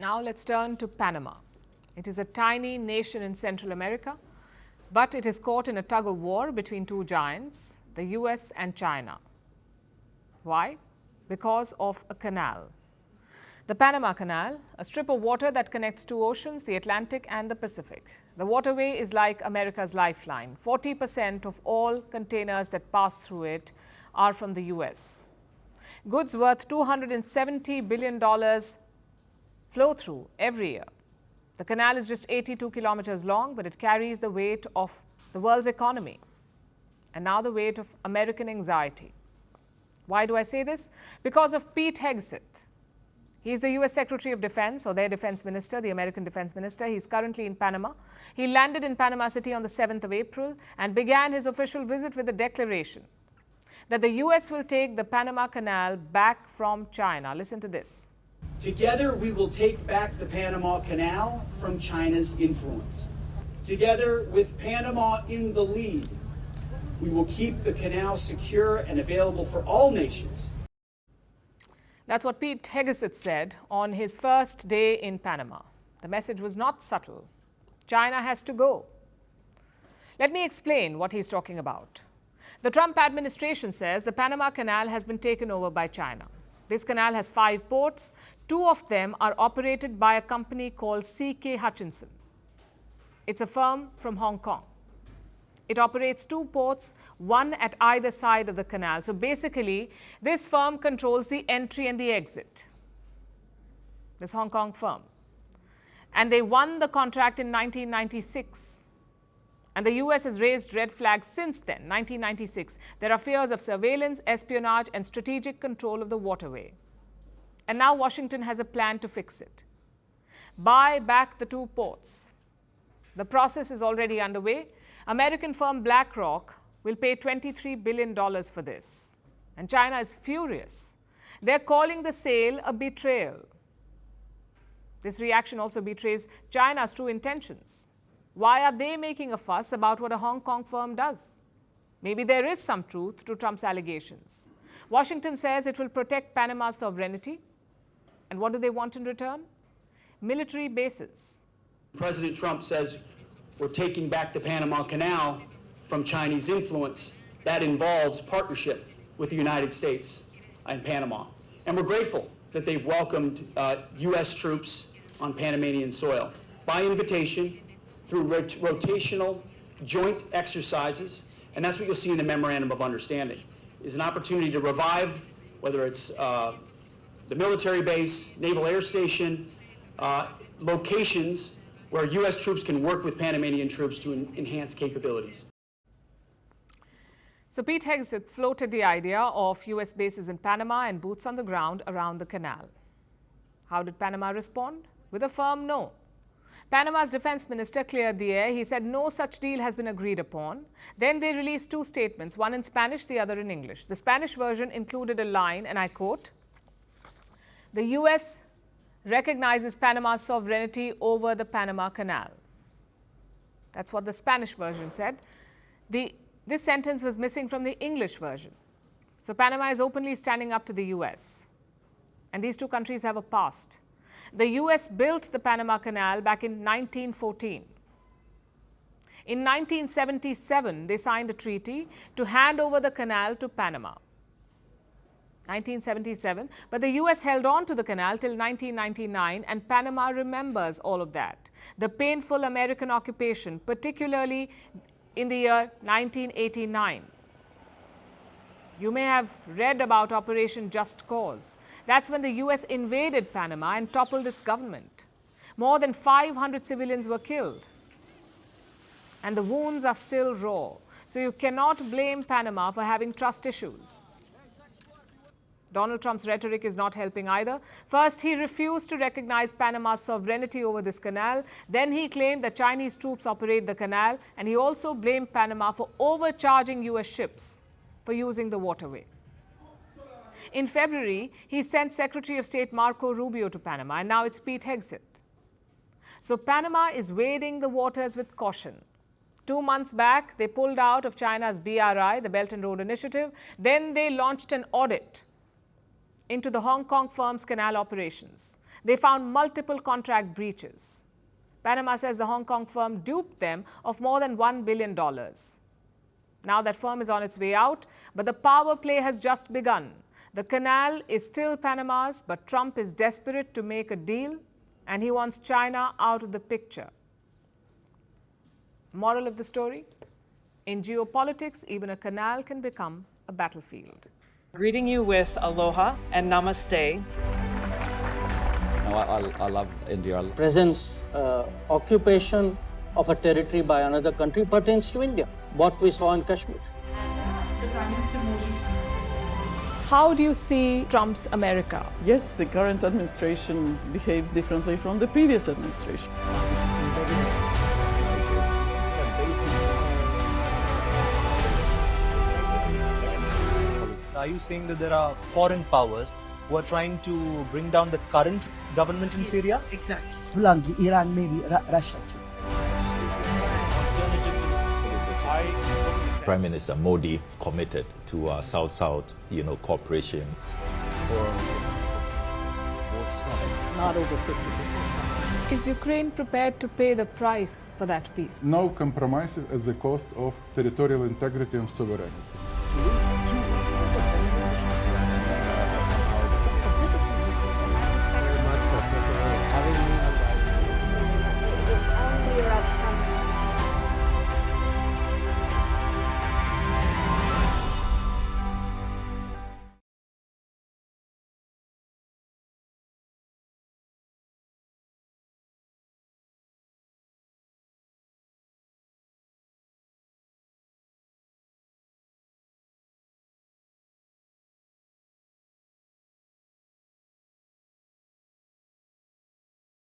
Now let's turn to Panama. It is a tiny nation in Central America, but it is caught in a tug of war between two giants, the US and China. Why? Because of a canal. The Panama Canal, a strip of water that connects two oceans, the Atlantic and the Pacific. The waterway is like America's lifeline. 40% of all containers that pass through it are from the US. Goods worth $270 billion flow through every year. The canal is just 82 kilometers long, but it carries the weight of the world's economy and now the weight of American anxiety. Why do I say this? Because of Pete Hegseth. He's the US Secretary of Defense, or their defense minister, the American defense minister. He's currently in Panama. He landed in Panama City on the 7th of April and began his official visit with a declaration that the US will take the Panama Canal back from China. Listen to this. Together, we will take back the Panama Canal from China's influence. Together, with Panama in the lead, we will keep the canal secure and available for all nations. That's what Pete Hegseth said on his first day in Panama. The message was not subtle. China has to go. Let me explain what he's talking about. The Trump administration says the Panama Canal has been taken over by China. This canal has 5 ports. 2 of them are operated by a company called C.K. Hutchinson. It's a firm from Hong Kong. It operates 2 ports, one at either side of the canal. So basically, this firm controls the entry and the exit, this Hong Kong firm. And they won the contract in 1996. And the US has raised red flags since then, 1996. There are fears of surveillance, espionage, and strategic control of the waterway. And now Washington has a plan to fix it. Buy back the 2 ports. The process is already underway. American firm BlackRock will pay $23 billion for this. And China is furious. They're calling the sale a betrayal. This reaction also betrays China's true intentions. Why are they making a fuss about what a Hong Kong firm does? Maybe there is some truth to Trump's allegations. Washington says it will protect Panama's sovereignty. And what do they want in return? Military bases. President Trump says we're taking back the Panama Canal from Chinese influence. That involves partnership with the United States and Panama. And we're grateful that they've welcomed U.S. troops on Panamanian soil by invitation through rotational joint exercises. And that's what you'll see in the Memorandum of Understanding, is an opportunity to revive, whether it's the military base, naval air station, locations where U.S. troops can work with Panamanian troops to enhance capabilities. So Pete Hegseth floated the idea of U.S. bases in Panama and boots on the ground around the canal. How did Panama respond? With a firm no. Panama's defense minister cleared the air. He said no such deal has been agreed upon. Then they released 2 statements, one in Spanish, the other in English. The Spanish version included a line, and I quote, "The U.S. recognizes Panama's sovereignty over the Panama Canal." That's what the Spanish version said. This sentence was missing from the English version. So Panama is openly standing up to the US. And these 2 countries have a past. The US built the Panama Canal back in 1914. In 1977, they signed a treaty to hand over the canal to Panama. 1977, but the US held on to the canal till 1999, and Panama remembers all of that. The painful American occupation, particularly in the year 1989. You may have read about Operation Just Cause. That's when the US invaded Panama and toppled its government. More than 500 civilians were killed. And the wounds are still raw. So you cannot blame Panama for having trust issues. Donald Trump's rhetoric is not helping either. First, he refused to recognize Panama's sovereignty over this canal. Then he claimed that Chinese troops operate the canal. And he also blamed Panama for overcharging US ships for using the waterway. In February, he sent Secretary of State Marco Rubio to Panama, and now it's Pete Hegseth. So Panama is wading the waters with caution. 2 months back, they pulled out of China's BRI, the Belt and Road Initiative. Then they launched an audit into the Hong Kong firm's canal operations. They found multiple contract breaches. Panama says the Hong Kong firm duped them of more than $1 billion. Now that firm is on its way out, but the power play has just begun. The canal is still Panama's, but Trump is desperate to make a deal, and he wants China out of the picture. Moral of the story? In geopolitics, even a canal can become a battlefield. Greeting you with aloha and namaste. No, I love India. Presence, occupation of a territory by another country pertains to India, what we saw in Kashmir. How do you see Trump's America? Yes, the current administration behaves differently from the previous administration. Are you saying that there are foreign powers who are trying to bring down the current government in Syria? Exactly. Iran, maybe Russia too. Prime Minister Modi committed to South-South, cooperation. Not over 50%. Is Ukraine prepared to pay the price for that peace? No compromises at the cost of territorial integrity and sovereignty.